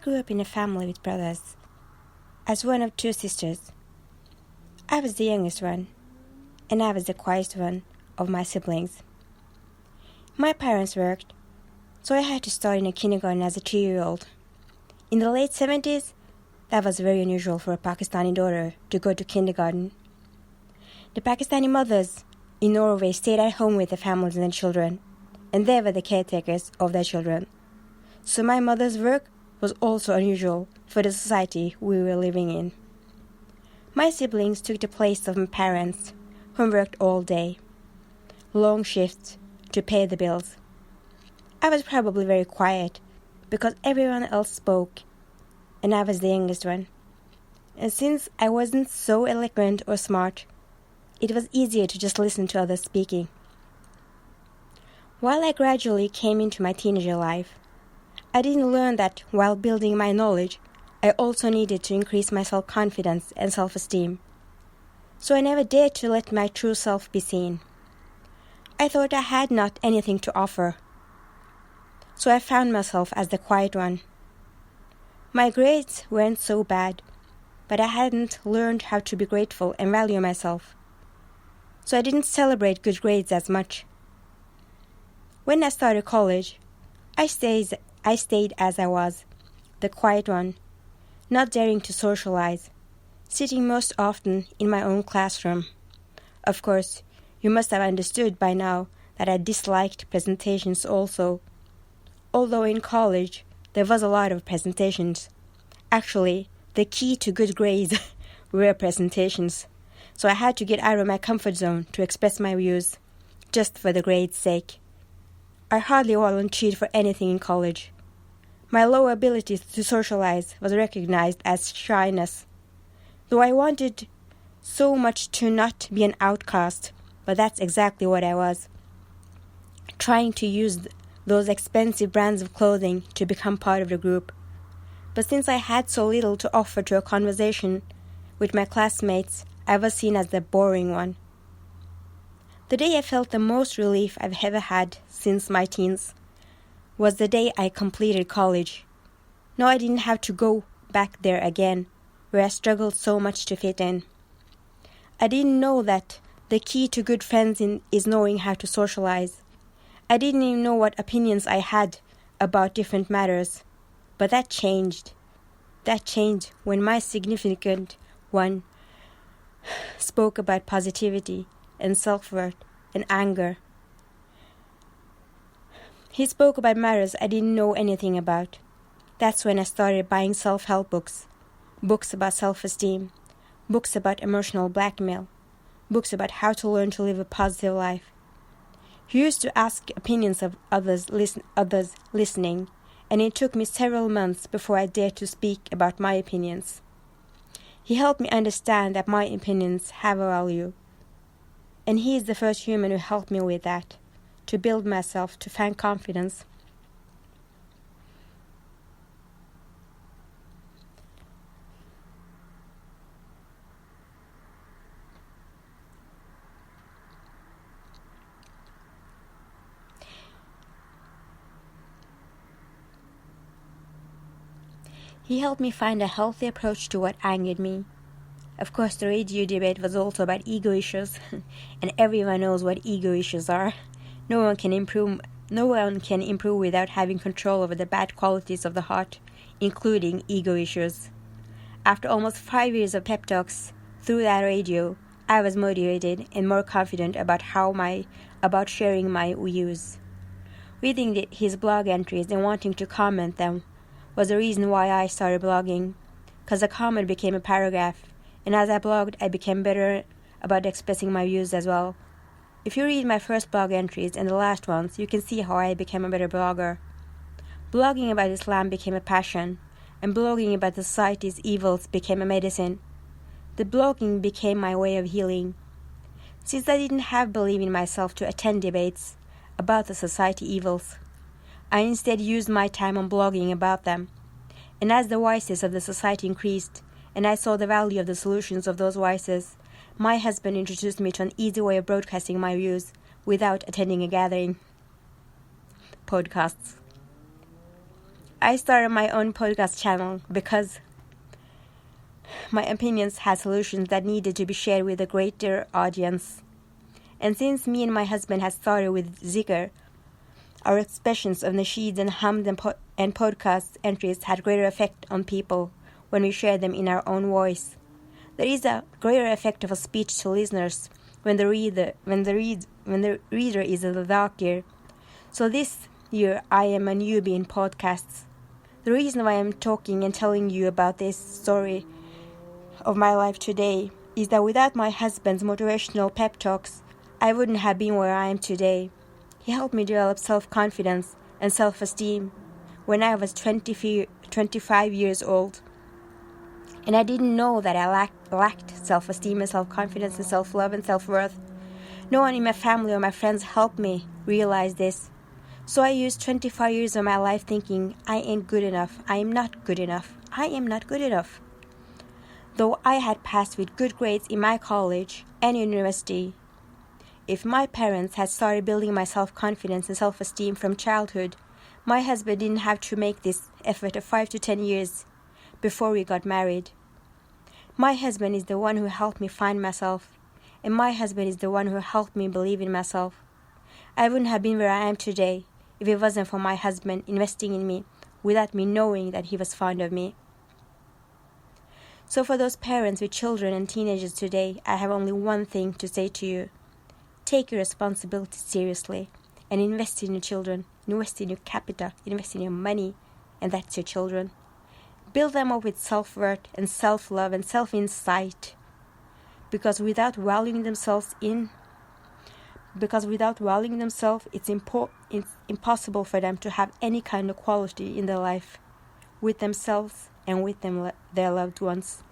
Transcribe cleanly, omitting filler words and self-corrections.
grew up in a family with brothers. As one of two sisters, I was the youngest one, and I was the quietest one of my siblings. My parents worked, so I had to start in a kindergarten as a 3-year-old. In the late 70s, that was very unusual for a Pakistani daughter to go to kindergarten. The Pakistani mothers in Norway stayed at home with their families and their children, and they were the caretakers of their children. So my mother's work was also unusual for the society we were living in. My siblings took the place of my parents, who worked all day, long shifts to pay the bills. I was probably very quiet because everyone else spoke, and I was the youngest one. And since I wasn't so eloquent or smart, it was easier to just listen to others speaking. While I gradually came into my teenager life, I didn't learn that while building my knowledge, I also needed to increase my self-confidence and self-esteem. So I never dared to let my true self be seen. I thought I had not anything to offer. So I found myself as the quiet one. My grades weren't so bad, but I hadn't learned how to be grateful and value myself. So I didn't celebrate good grades as much. When I started college, I stayed as I was, the quiet one, not daring to socialize, sitting most often in my own classroom. Of course, you must have understood by now that I disliked presentations also. Although in college, there was a lot of presentations. Actually, the key to good grades were presentations. So I had to get out of my comfort zone to express my views, just for the grades' sake. I hardly volunteered for anything in college. My low ability to socialize was recognized as shyness, though I wanted so much to not be an outcast, but that's exactly what I was. Trying to use those expensive brands of clothing to become part of the group. But since I had so little to offer to a conversation with my classmates, I was seen as the boring one. The day I felt the most relief I've ever had since my teens was the day I completed college. No, I didn't have to go back there again, where I struggled so much to fit in. I didn't know that the key to good friends is knowing how to socialize. I didn't even know what opinions I had about different matters. But that changed. That changed when my significant one spoke about positivity and self-worth and anger. He spoke about matters I didn't know anything about. That's when I started buying self-help books, books about self-esteem, books about emotional blackmail, books about how to learn to live a positive life. He used to ask opinions of others listening, and it took me several months before I dared to speak about my opinions. He helped me understand that my opinions have a value, and he is the first human who helped me with that, to build myself, to find confidence. He helped me find a healthy approach to what angered me. Of course, the radio debate was also about ego issues, and everyone knows what ego issues are. No one can improve without having control over the bad qualities of the heart, including ego issues. After almost 5 years of pep talks through that radio, I was motivated and more confident about sharing my views. Reading his blog entries and wanting to comment them was the reason why I started blogging, because a comment became a paragraph, and as I blogged, I became better about expressing my views as well. If you read my first blog entries and the last ones, you can see how I became a better blogger. Blogging about Islam became a passion, and blogging about the society's evils became a medicine. The blogging became my way of healing. Since I didn't have belief in myself to attend debates about the society evils, I instead used my time on blogging about them. And as the voices of the society increased, and I saw the value of the solutions of those voices, my husband introduced me to an easy way of broadcasting my views without attending a gathering. Podcasts. I started my own podcast channel because my opinions had solutions that needed to be shared with a greater audience. And since me and my husband had started with Zikr, our expressions of nasheeds and hamd and podcast entries had greater effect on people when we share them in our own voice. There is a greater effect of a speech to listeners when the reader is a dhakir. So this year I am a newbie in podcasts. The reason why I'm talking and telling you about this story of my life today is that without my husband's motivational pep talks, I wouldn't have been where I am today. He helped me develop self-confidence and self-esteem when I was 25 years old. And I didn't know that I lacked self-esteem and self-confidence and self-love and self-worth. No one in my family or my friends helped me realize this. So I used 25 years of my life thinking, I ain't good enough, I am not good enough, I am not good enough. Though I had passed with good grades in my college and university, if my parents had started building my self-confidence and self-esteem from childhood, my husband didn't have to make this effort of 5 to 10 years before we got married. My husband is the one who helped me find myself, and my husband is the one who helped me believe in myself. I wouldn't have been where I am today if it wasn't for my husband investing in me without me knowing that he was fond of me. So for those parents with children and teenagers today, I have only one thing to say to you. Take your responsibility seriously and invest in your children, invest in your capital, invest in your money, and that's your children. Build them up with self-worth and self-love and self-insight. Because without valuing themselves, it's impossible for them to have any kind of quality in their life, with themselves and with their loved ones.